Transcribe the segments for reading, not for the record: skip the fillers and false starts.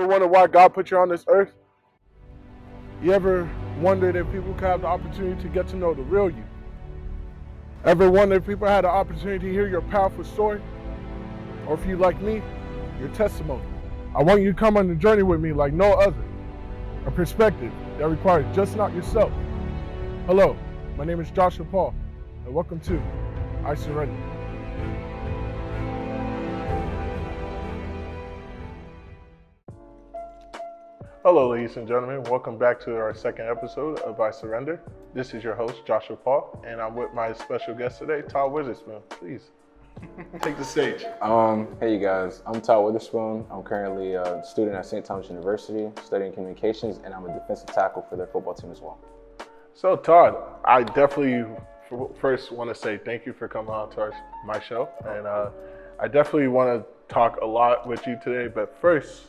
ever wonder why God put you on this earth? You ever wondered if people could have the opportunity to get to know the real you? Ever wonder if people had the opportunity to hear your powerful story? Or if you, like me, your testimony? I want you to come on the journey with me like no other. A perspective that requires just not yourself. Hello, my name is Joshua Paul, and welcome to I Surrender. Hello, ladies and gentlemen. Welcome back to our second episode of I Surrender. This is your host, Joshua Paul, and I'm with my special guest today, Todd Witherspoon. Please, take the stage. Hey, you guys. I'm Todd Witherspoon. I'm currently a student at St. Thomas University studying communications, and I'm a defensive tackle for their football team as well. So, Todd, I definitely first want to say thank you for coming on to my show, and I definitely want to talk a lot with you today, but first,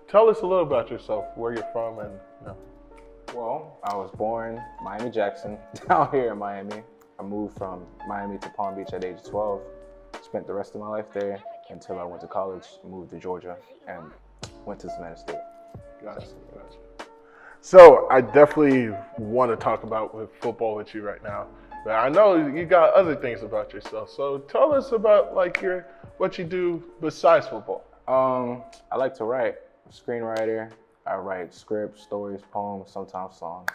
tell us a little about yourself, where you're from, and Well, I was born Miami-Jackson, down here in Miami. I moved from Miami to Palm Beach at age 12. Spent the rest of my life there until I went to college, moved to Georgia, and went to Savannah State. Gotcha. So I definitely want to talk about with football with you right now, but I know you got other things about yourself. So tell us about what you do besides football. I like to write. I'm a screenwriter. I write scripts, stories, poems, sometimes songs.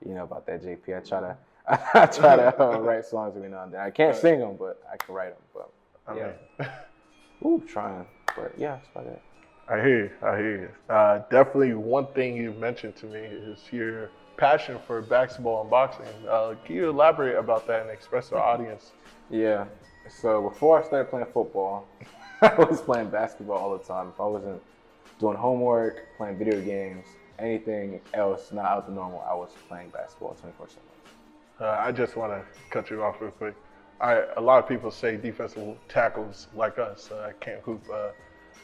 You know about that, JP. I try to write songs every now and then. I can't sing them, but I can write them. But yeah, trying. But yeah, that's about it. I hear you. Definitely one thing you mentioned to me is your passion for basketball and boxing. Can you elaborate about that and express to our audience? Yeah. So before I started playing football, I was playing basketball all the time. If I wasn't doing homework, playing video games, anything else not out the normal, I was playing basketball 24/7. I just want to cut you off real quick. A lot of people say defensive tackles like us can't hoop.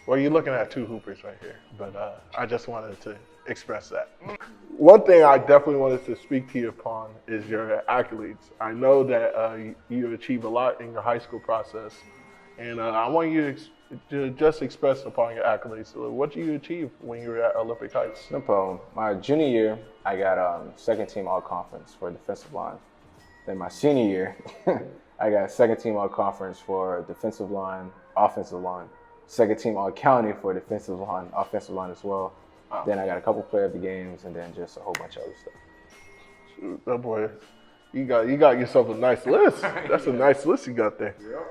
Well, you're looking at two hoopers right here, but I just wanted to express that. One thing I definitely wanted to speak to you upon is your accolades. I know that you achieved a lot in your high school process, and I want you to just express upon your accolades. So what did you achieve when you were at Olympic Heights? No problem. My junior year, I got second team all conference for defensive line. Then my senior year, I got second team all conference for defensive line, offensive line. Second team all county for defensive line, offensive line as well. Wow. Then I got a couple player of the games, and then just a whole bunch of other stuff. Shoot, that boy, you got yourself a nice list. That's a nice list you got there. Yep.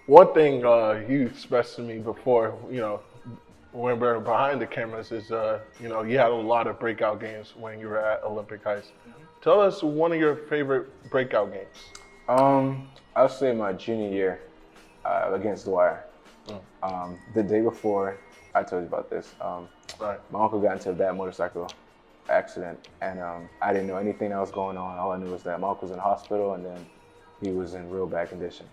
One thing you expressed to me before, when we were behind the cameras is, you had a lot of breakout games when you were at Olympic Heights. Mm-hmm. Tell us one of your favorite breakout games. I'll say my junior year against Dwyer. The day before, I told you about this. Right. My uncle got into a bad motorcycle accident, and I didn't know anything that was going on. All I knew was that my uncle was in the hospital, and then he was in real bad condition.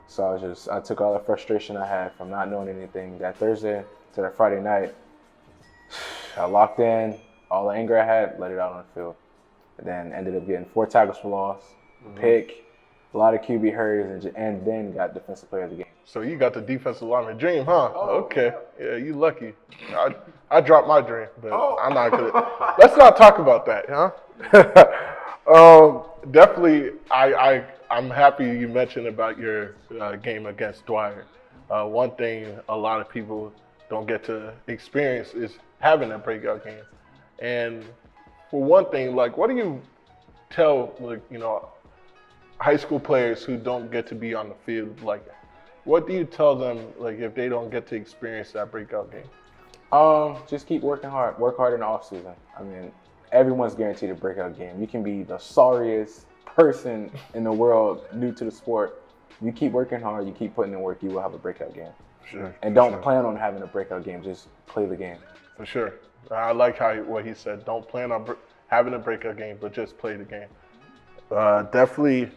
So I took all the frustration I had from not knowing anything that Thursday to that Friday night. I locked in, all the anger I had, let it out on the field. And then ended up getting 4 tackles for loss, pick, a lot of QB hurries, and then got defensive player of the game. So you got the defensive lineman dream, huh? Oh, okay. Yeah, you lucky. I dropped my dream, but I'm not good. Let's not talk about that, huh? Definitely, I'm happy you mentioned about your game against Dwyer. One thing a lot of people don't get to experience is having a breakout game. And for one thing, what do you tell, high school players who don't get to be on the field? What do you tell them, if they don't get to experience that breakout game? Just keep working hard. Work hard in the off season. I mean, everyone's guaranteed a breakout game. You can be the sorriest person in the world new to the sport. You keep working hard, you keep putting in work, you will have a breakout game. Sure. And don't plan on having a breakout game, just play the game. For sure. I like what he said. Don't plan on having a breakout game, but just play the game. Definitely,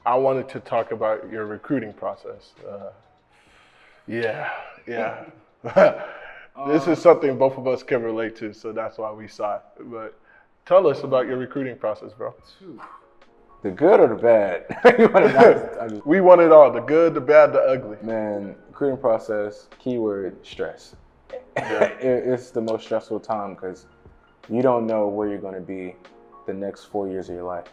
I wanted to talk about your recruiting process. This is something both of us can relate to, so that's why we saw it. But tell us about your recruiting process, bro. The good or the bad? We want it all, the good, the bad, the ugly. Man, recruiting process, keyword, stress. Yeah. It's the most stressful time because you don't know where you're going to be the next 4 years of your life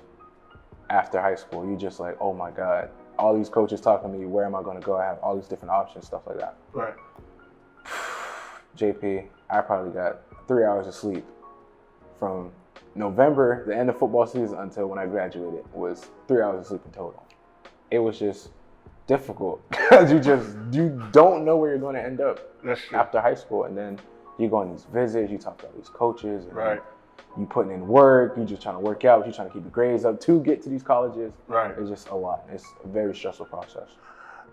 after high school. You're just like, oh my God, all these coaches talking to me, where am I going to go? I have all these different options, stuff like that. Right. JP, I probably got 3 hours of sleep from November, the end of football season, until when I graduated, was 3 hours of sleep in total. It was just difficult because you don't know where you're going to end up after high school. And then you go on these visits, you talk to all these coaches, and right. You putting in work, you just trying to work out, you trying to keep your grades up to get to these colleges. Right. It's just a lot. It's a very stressful process.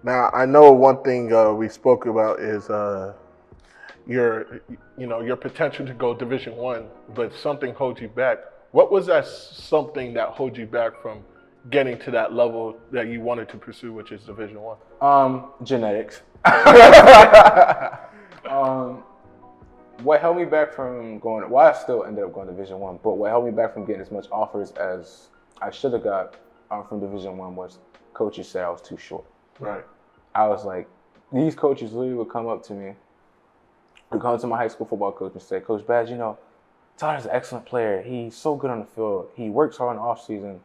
Now, I know one thing we spoke about is your potential to go Division I, but something holds you back. What was that something that holds you back from getting to that level that you wanted to pursue, which is Division I? Genetics. What held me back from going, well, I still ended up going to Division I, but what held me back from getting as much offers as I should have got from Division I was coaches said I was too short. Right. I was like, these coaches literally would come up to me, would come to my high school football coach and say, Coach Badge, Todd is an excellent player. He's so good on the field. He works hard in the off season,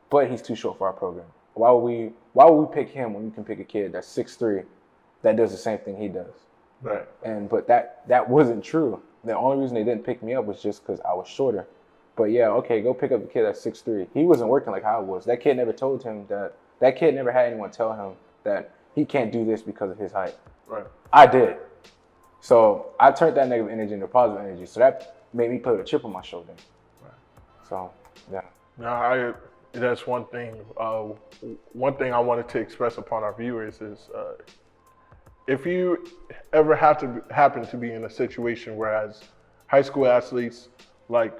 but he's too short for our program. Why would we pick him when you can pick a kid that's 6'3", that does the same thing he does? Right. But that wasn't true. The only reason they didn't pick me up was just because I was shorter. But yeah, okay, go pick up the kid that's 6'3". He wasn't working like how I was. That kid never told him that kid never had anyone tell him that he can't do this because of his height. Right. I did. So I turned that negative energy into positive energy. So that made me put a chip on my shoulder. Right. So, yeah. Now, that's one thing. One thing I wanted to express upon our viewers is if you ever happen to be in a situation whereas high school athletes like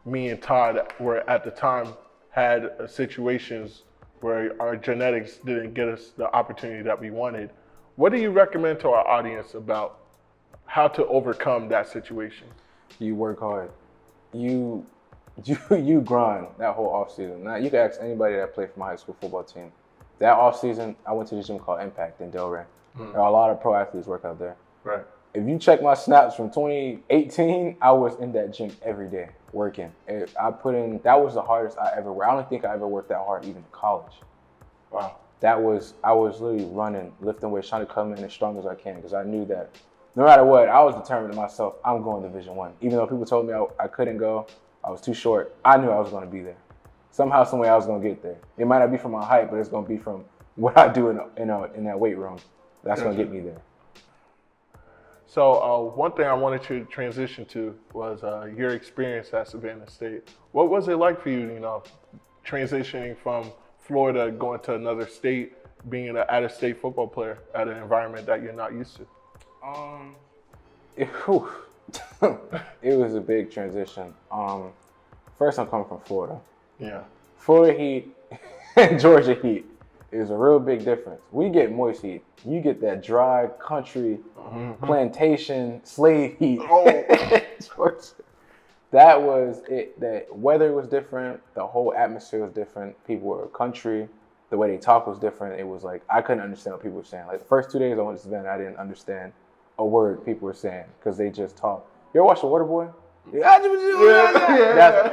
me and Todd were at the time had situations where our genetics didn't get us the opportunity that we wanted, what do you recommend to our audience about how to overcome that situation? You work hard. You grind that whole off season. Now you can ask anybody that played for my high school football team. That off season, I went to this gym called Impact in Delray. There are a lot of pro athletes work out there. Right. If you check my snaps from 2018, I was in that gym every day working. That was the hardest I ever worked. I don't think I ever worked that hard even in college. Wow. I was literally running, lifting weights, trying to come in as strong as I can because I knew that no matter what, I was determined to myself, I'm going to Division I. Even though people told me I couldn't go, I was too short, I knew I was going to be there. Somehow, some way I was going to get there. It might not be from my height, but it's going to be from what I do in that weight room. That's going to get me there. So one thing I wanted to transition to was your experience at Savannah State. What was it like for you, transitioning from Florida, going to another state, being an out-of-state football player at an environment that you're not used to? It was a big transition. First, I'm coming from Florida. Yeah. Florida heat and Georgia heat is a real big difference. We get moist heat. You get that dry country, plantation, slave heat. Oh. That was it. The weather was different. The whole atmosphere was different. People were country. The way they talk was different. It was like, I couldn't understand what people were saying. Like the first 2 days I went to Savannah, I didn't understand a word people were saying because they just talk. You ever watch The Waterboy? Yeah.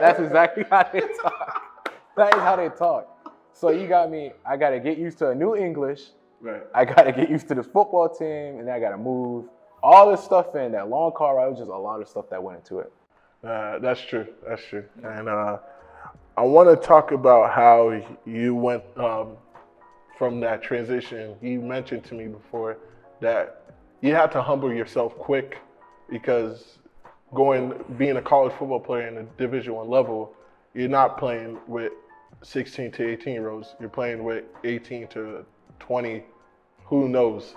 That's exactly how they talk. That is how they talk. So you got me, I got to get used to a new English. Right. I got to get used to this football team, and then I got to move all this stuff in. That long car ride was just a lot of stuff that went into it. That's true. That's true. And I want to talk about how you went from that transition. You mentioned to me before that you had to humble yourself quick because being a college football player in the Division I level, you're not playing with 16 to 18-year-olds. You're playing with 18 to 20, who knows,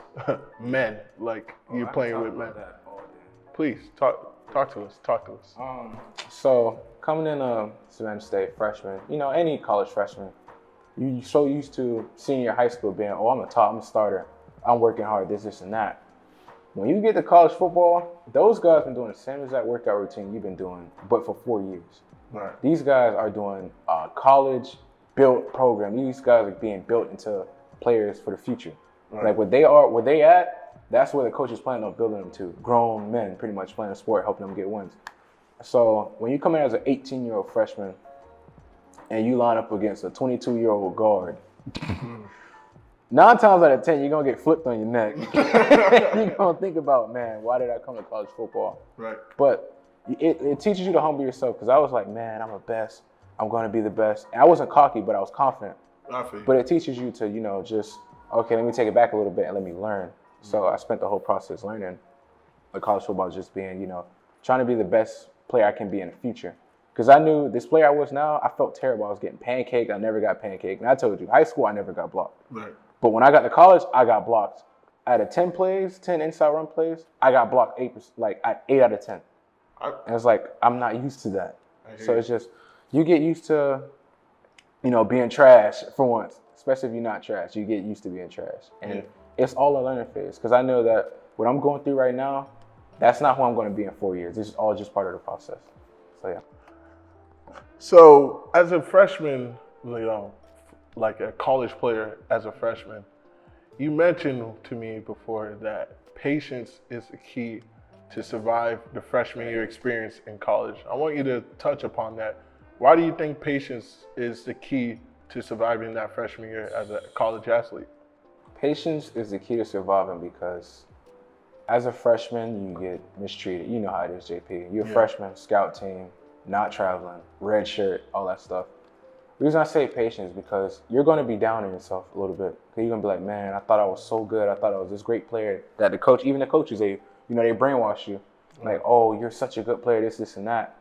men. Like you're playing with men. Please talk to us. So coming in Savannah State freshman, any college freshman, you're so used to senior high school being, I'm a starter, I'm working hard, this and that. When you get to college football, those guys been doing the same exact workout routine you've been doing, but for 4 years. Right. These guys are doing a college-built program. These guys are being built into players for the future. Right. Like where they at, that's where the coach is planning on building them to. Grown men pretty much playing a sport, helping them get wins. So when you come in as an 18-year-old freshman and you line up against a 22-year-old guard, 9 times out of 10, you're going to get flipped on your neck. You're going to think about, man, why did I come to college football? Right. But it teaches you to humble yourself, because I was like, man, I'm the best. I'm going to be the best. And I wasn't cocky, but I was confident. But it teaches you to, just, okay, let me take it back a little bit and let me learn. So I spent the whole process learning like college football, just being, trying to be the best player I can be in the future. Because I knew this player I was now, I felt terrible. I was getting pancaked. I never got pancaked. And I told you, high school, I never got blocked. Right. But when I got to college, I got blocked. Out of 10 plays, 10 inside run plays, I got blocked 8 out of 10. And it's like, I'm not used to that. So it's just, you get used to, being trash for once. Especially if you're not trash. You get used to being trash. And it's all a learning phase. Because I know that what I'm going through right now, that's not who I'm going to be in 4 years. This is all just part of the process. So, yeah. So, as a freshman, like a college player as a freshman, you mentioned to me before that patience is the key to survive the freshman year experience in college. I want you to touch upon that. Why do you think patience is the key to surviving that freshman year as a college athlete? Patience is the key to surviving, because as a freshman, you get mistreated. You know how it is, JP. You're a freshman, scout team, not traveling, red shirt, all that stuff. The reason I say patience is because you're going to be down on yourself a little bit. Because you're going to be like, man, I thought I was so good. I thought I was this great player that even the coaches, they brainwash you. Like, oh, you're such a good player, this, and that.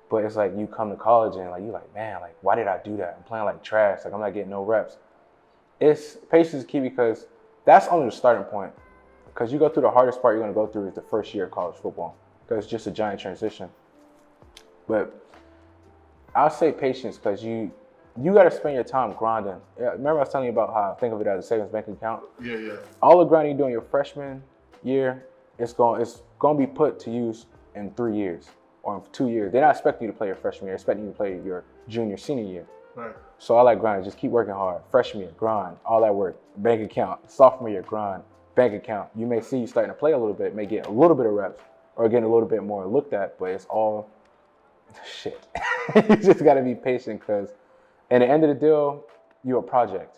But it's like you come to college and you're like, man, why did I do that? I'm playing like trash. I'm not getting no reps. Patience is key, because that's only the starting point. Because you go through the hardest part you're going to go through is the first year of college football. Because it's just a giant transition. But I'll say patience, because you got to spend your time grinding. Remember I was telling you about how I think of it as a savings bank account? Yeah. All the grinding you do in your freshman year, it's going to be put to use in 3 years or in 2 years. They're not expecting you to play your freshman year. They're expecting you to play your junior, senior year. Right. So I like grinding. Just keep working hard. Freshman year, grind, all that work. Bank account. Sophomore year, grind, bank account. You may see you starting to play a little bit, may get a little bit of reps or getting a little bit more looked at, but it's all shit. You just got to be patient, because at the end of the deal, you're a project.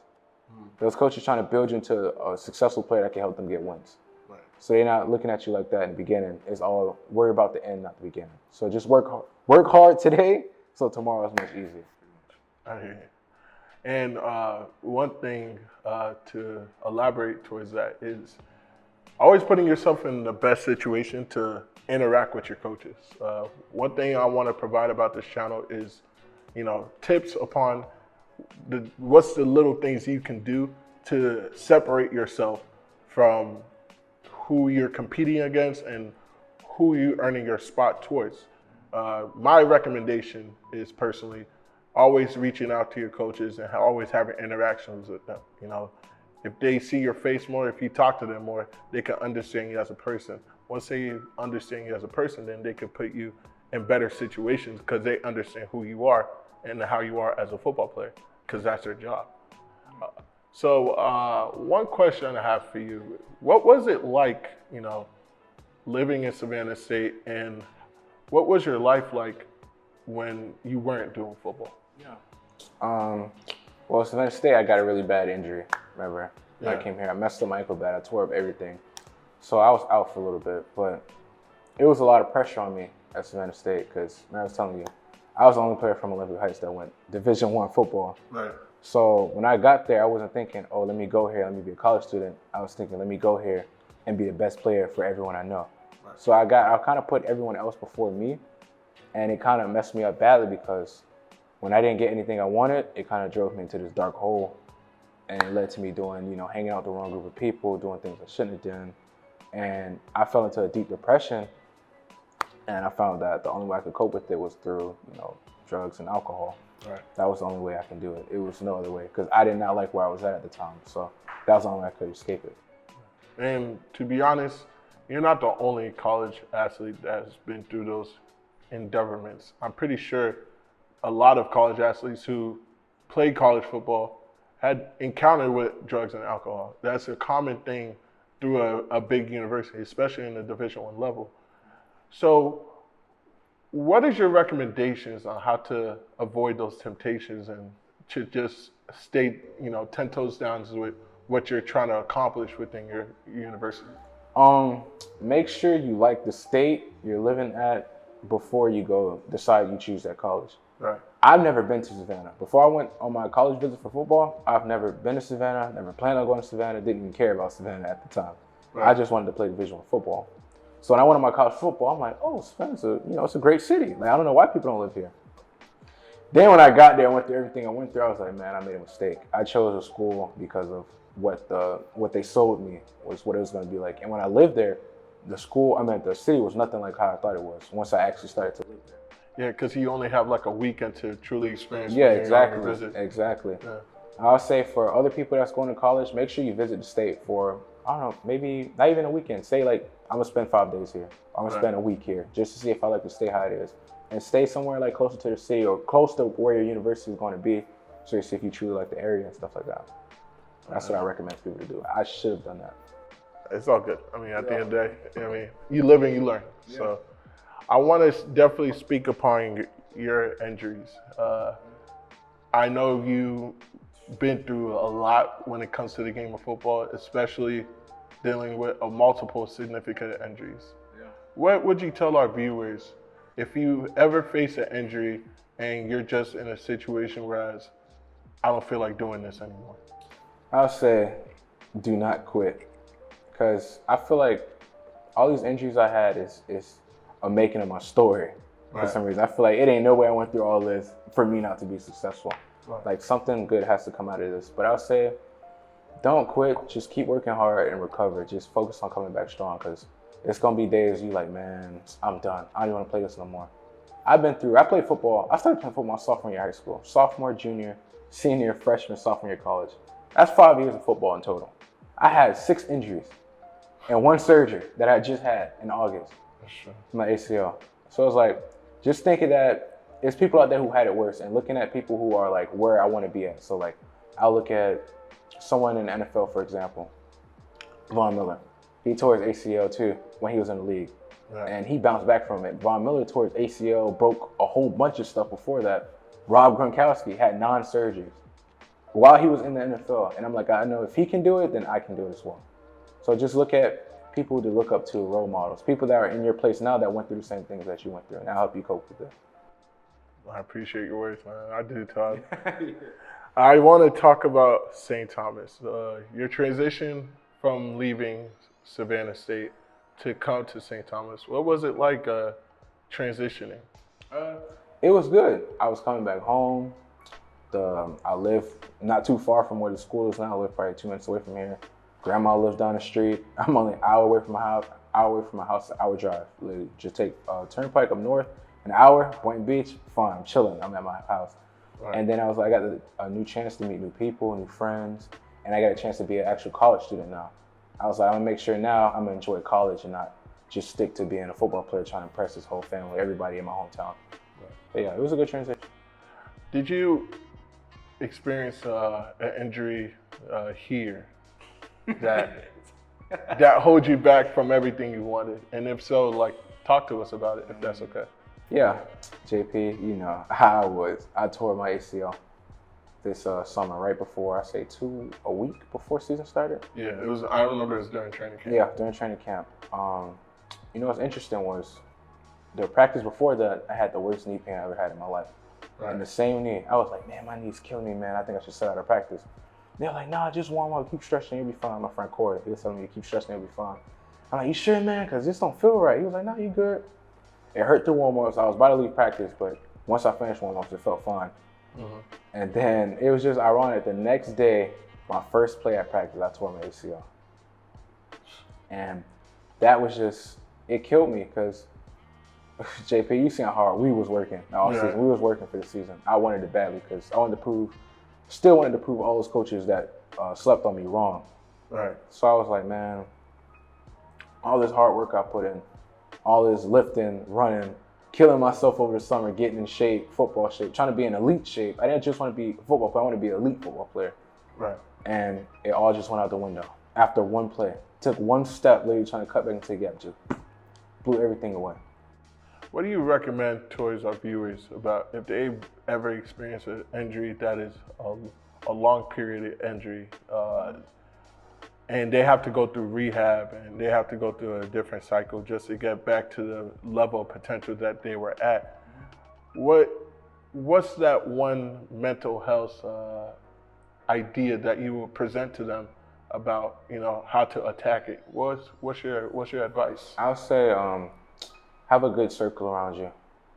Those coaches trying to build you into a successful player that can help them get wins. Right. So they're not looking at you like that in the beginning. It's all worry about the end, not the beginning. So just work hard today, so tomorrow is much easier. I hear you. And one thing to elaborate towards that is always putting yourself in the best situation to interact with your coaches. One thing I want to provide about this channel is, tips upon what's the little things you can do to separate yourself from who you're competing against and who you're earning your spot towards. My recommendation is personally always reaching out to your coaches and always having interactions with them. If they see your face more, if you talk to them more, they can understand you as a person. Once they understand you as a person, then they can put you in better situations, because they understand who you are and how you are as a football player, because that's their job. So one question I have for you, what was it like, living in Savannah State, and what was your life like when you weren't doing football? Well, Savannah State, I got a really bad injury, remember? When I came here, I messed up my ankle bad, I tore up everything. So I was out for a little bit, but it was a lot of pressure on me at Savannah State, because I was telling you, I was the only player from Olympic Heights that went Division I football. Right. So when I got there, I wasn't thinking, oh, let me go here, let me be a college student. I was thinking, let me go here and be the best player for everyone I know. Right. So I kind of put everyone else before me, and it kind of messed me up badly, because when I didn't get anything I wanted, it kind of drove me into this dark hole, and it led to me doing, hanging out with the wrong group of people, doing things I shouldn't have done. And I fell into a deep depression, and I found that the only way I could cope with it was through, drugs and alcohol. Right. That was the only way I can do it. It was no other way, because I did not like where I was at the time. So that was the only way I could escape it. And to be honest, you're not the only college athlete that has been through those endeavorments. I'm pretty sure a lot of college athletes who played college football had encountered with drugs and alcohol. That's a common thing through a big university, especially in the Division I level. So, what is your recommendations on how to avoid those temptations and to just stay, 10 toes down with what you're trying to accomplish within your university? Make sure you like the state you're living at before you go decide you choose that college. Right. I've never been to Savannah. Before I went on my college visit for football, I've never been to Savannah, never planned on going to Savannah, didn't even care about Savannah at the time. Right. I just wanted to play Division I football. So when I went on my college football, I'm like, oh, Savannah's it's a great city. Like, I don't know why people don't live here. Then when I got there and went through everything I went through, I was like, man, I made a mistake. I chose a school because of what they sold me was what it was going to be like. And when I lived there, the city was nothing like how I thought it was once I actually started to live there. Yeah, because you only have like a weekend to truly experience. Yeah, exactly. Yeah. I would say for other people that's going to college, make sure you visit the state for, I don't know, maybe not even a weekend. Say like, I'm going to spend 5 days here. I'm going to spend a week here just to see if I like to stay how it is. And stay somewhere like closer to the city or close to where your university is going to be. So you see if you truly like the area and stuff like that. That's what I recommend people to do. I should have done that. It's all good. I mean, at the end of the day, you live and you learn. Yeah. So I want to definitely speak upon your injuries. I know you've been through a lot when it comes to the game of football, especially dealing with multiple significant injuries. Yeah. What would you tell our viewers if you ever face an injury and you're just in a situation whereas I don't feel like doing this anymore? I'll say do not quit, because I feel like all these injuries I had is a making of my story. Right. For some reason, I feel like it ain't no way I went through all this for me not to be successful. Right. Like something good has to come out of this. But I'll say don't quit, just keep working hard and recover. Just focus on coming back strong, because it's gonna be days you like, man, I'm done. I don't even want to play this no more. I played football. I started playing football my sophomore year of high school. Sophomore, junior, senior, freshman, sophomore year of college. That's 5 years of football in total. I had 6 injuries and 1 surgery that I just had in August. That's true. My ACL. So it's like, just thinking that there's people out there who had it worse and looking at people who are like where I want to be at. So like, I'll look at someone in the NFL, for example, Von Miller. He tore his ACL too when he was in the league. Right. And he bounced back from it. Von Miller tore his ACL, broke a whole bunch of stuff before that. Rob Gronkowski had 9 surgeries while he was in the NFL. And I'm like, I know if he can do it, then I can do it as well. So just look at people to look up to, role models, people that are in your place now that went through the same things that you went through, and I'll help you cope with it. I appreciate your words, man. I do, Todd. I want to talk about St. Thomas. Your transition from leaving Savannah State to come to St. Thomas. What was it like transitioning? It was good. I was coming back home. I live not too far from where the school is now. I live probably 2 minutes away from here. Grandma lives down the street. I'm only an hour away from my house. An hour drive. Literally, just take Turnpike up north, an hour, Boynton Beach. Fine, I'm chilling. I'm at my house. Right. And then I got a new chance to meet new people, new friends, and I got a chance to be an actual college student now. I was like, I'm gonna make sure now I'm gonna enjoy college and not just stick to being a football player trying to impress this whole family, everybody in my hometown. Right. But yeah, it was a good transition. Did you experience an injury here that holds you back from everything you wanted? And if so, like, talk to us about it, if that's okay. Yeah, JP, you know how I was. I tore my ACL this summer, right before, a week before season started. Yeah, it was. I remember it was during training camp. Yeah, during training camp. You know what's interesting was the practice before that, I had the worst knee pain I ever had in my life. Right. And the same knee, I was like, man, my knee's killing me, man. I think I should sit out of practice. They're like, nah, just warm up, keep stretching, you'll be fine. My friend Corey, he was telling me to keep stretching, you'll be fine. I'm like, you sure, man? Because this don't feel right. He was like, nah, you good. It hurt through warm-ups. I was about to leave practice, but once I finished warm-ups, it felt fine. Mm-hmm. And then it was just ironic. The next day, my first play at practice, I tore my ACL. And that was just, it killed me because, JP, you seen how hard we was working all season. We was working for the season. I wanted it badly because still wanted to prove all those coaches that slept on me wrong. Right. So I was like, man, all this hard work I put in, all this lifting, running, killing myself over the summer, getting in shape, football shape, trying to be in elite shape. I didn't just want to be a football player, I want to be an elite football player. Right. And it all just went out the window after one play. Took one step, literally trying to cut back into the gap, just blew everything away. What do you recommend towards our viewers about if they ever experience an injury that is a long period injury, and they have to go through rehab and they have to go through a different cycle just to get back to the level of potential that they were at? What's that one mental health idea that you will present to them about, how to attack it? What's your advice? I'll say have a good circle around you,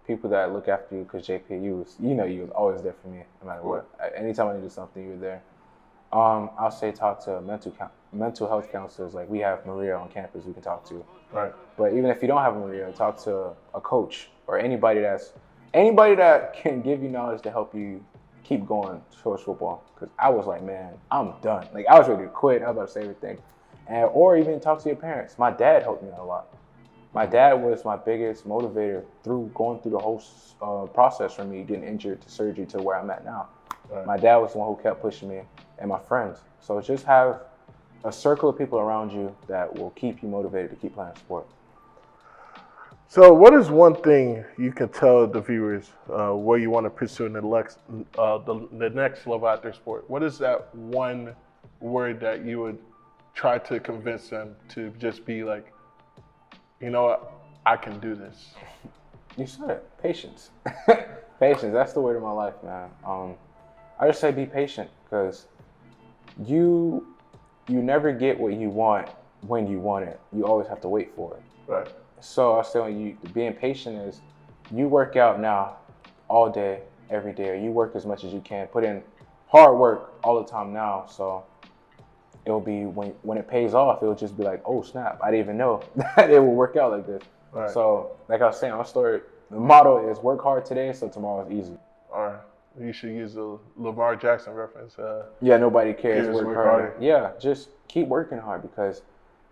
people that look after you. Because JP, you was always there for me no matter what. Anytime I needed something, you were there. I'll say talk to mental health counselors. Like we have Maria on campus we can talk to. Right. But even if you don't have Maria, talk to a coach or anybody that can give you knowledge to help you keep going towards football. Because I was like, man, I'm done. Like I was ready to quit. I was about to say everything. Or even talk to your parents. My dad helped me out a lot. My dad was my biggest motivator going through the whole process from me getting injured to surgery to where I'm at now. Right. My dad was the one who kept pushing me, and my friends. So just have a circle of people around you that will keep you motivated to keep playing sport. So what is one thing you can tell the viewers where you want to pursue in the next level at their sport? What is that one word that you would try to convince them to just be like, you know what, I can do this? You said it. Patience. Patience. That's the word of my life, man. I just say be patient, because you never get what you want when you want it. You always have to wait for it. Right. So I was telling you, being patient is you work out now all day, every day, or you work as much as you can. Put in hard work all the time now. So it'll be when it pays off, it'll just be like, oh snap, I didn't even know that it will work out like this. Right. So like I was saying, our story, the motto is work hard today so tomorrow is easy. All right. You should use the Lamar Jackson reference. Yeah, nobody cares. Work harder. Yeah, just keep working hard, because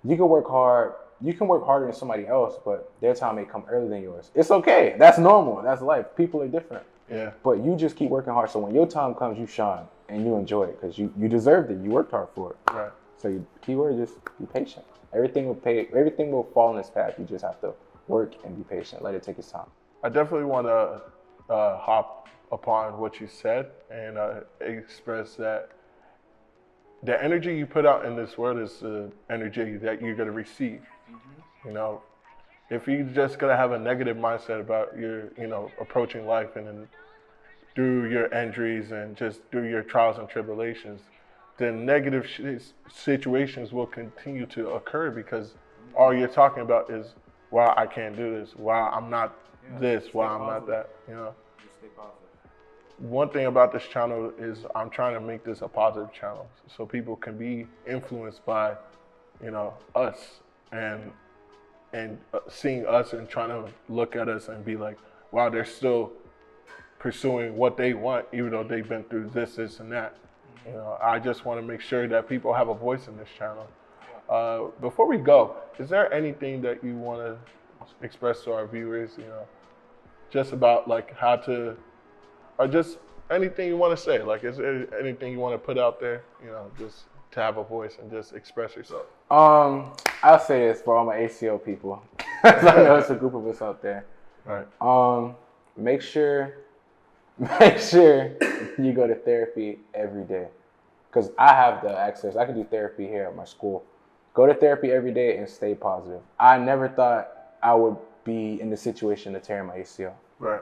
you can work hard. You can work harder than somebody else, but their time may come earlier than yours. It's okay. That's normal. That's life. People are different. Yeah. But you just keep working hard, so when your time comes, you shine and you enjoy it, because you deserved it. You worked hard for it. Right. So keyword is just be patient. Everything will fall in its path. You just have to work and be patient. Let it take its time. I definitely want to hop upon what you said and express that the energy you put out in this world is the energy that you're going to receive. Mm-hmm. If you're just going to have a negative mindset about your, approaching life and then through your injuries and just through your trials and tribulations, then negative situations will continue to occur, because all you're talking about is, wow, I can't do this. Wow, I'm not this. Wow, I'm not that. Stay positive. One thing about this channel is I'm trying to make this a positive channel, so people can be influenced by, us and seeing us and trying to look at us and be like, wow, they're still pursuing what they want, even though they've been through this, and that. I just want to make sure that people have a voice in this channel. Before we go, is there anything that you want to express to our viewers, just about like how to, or just anything you want to say? Like, is there anything you want to put out there, just to have a voice and just express yourself? I'll say this for all my ACO people. I know it's a group of us out there. Right. Make sure you go to therapy every day, because I have the access. I can do therapy here at my school. Go to therapy every day and stay positive. I never thought I would be in the situation to tear my ACL. Right.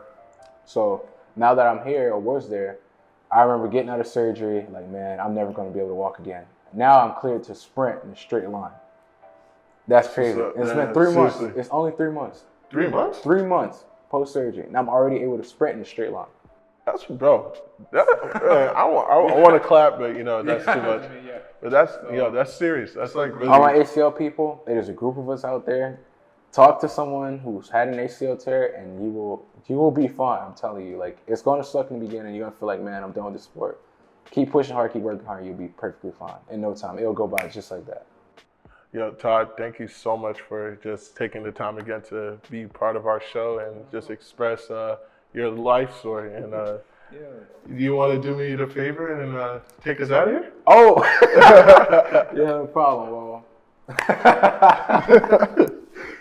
So now that I'm here or was there, I remember getting out of surgery, like, man, I'm never going to be able to walk again. Now I'm cleared to sprint in a straight line. That's crazy. It's been 3 months. Seriously. It's only 3 months. 3 months? 3 months post-surgery. And I'm already able to sprint in a straight line. That's, bro. I want to clap, but that's too much. But that's serious. That's like really. All my ACL people, there's a group of us out there. Talk to someone who's had an ACL tear, and you will be fine. I'm telling you, like, it's going to suck in the beginning. You're gonna feel like, man, I'm done with this sport. Keep pushing hard, keep working hard. You'll be perfectly fine in no time. It'll go by just like that. Yo, Todd, thank you so much for just taking the time again to be part of our show and just express your life story. And you want to do me the favor and take us out of here? Oh, yeah, no problem. Well,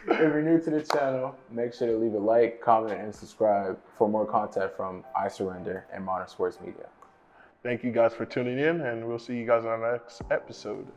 If you're new to the channel, make sure to leave a like, comment, and subscribe for more content from I Surrender and Modern Sports Media. Thank you guys for tuning in, and we'll see you guys on our next episode.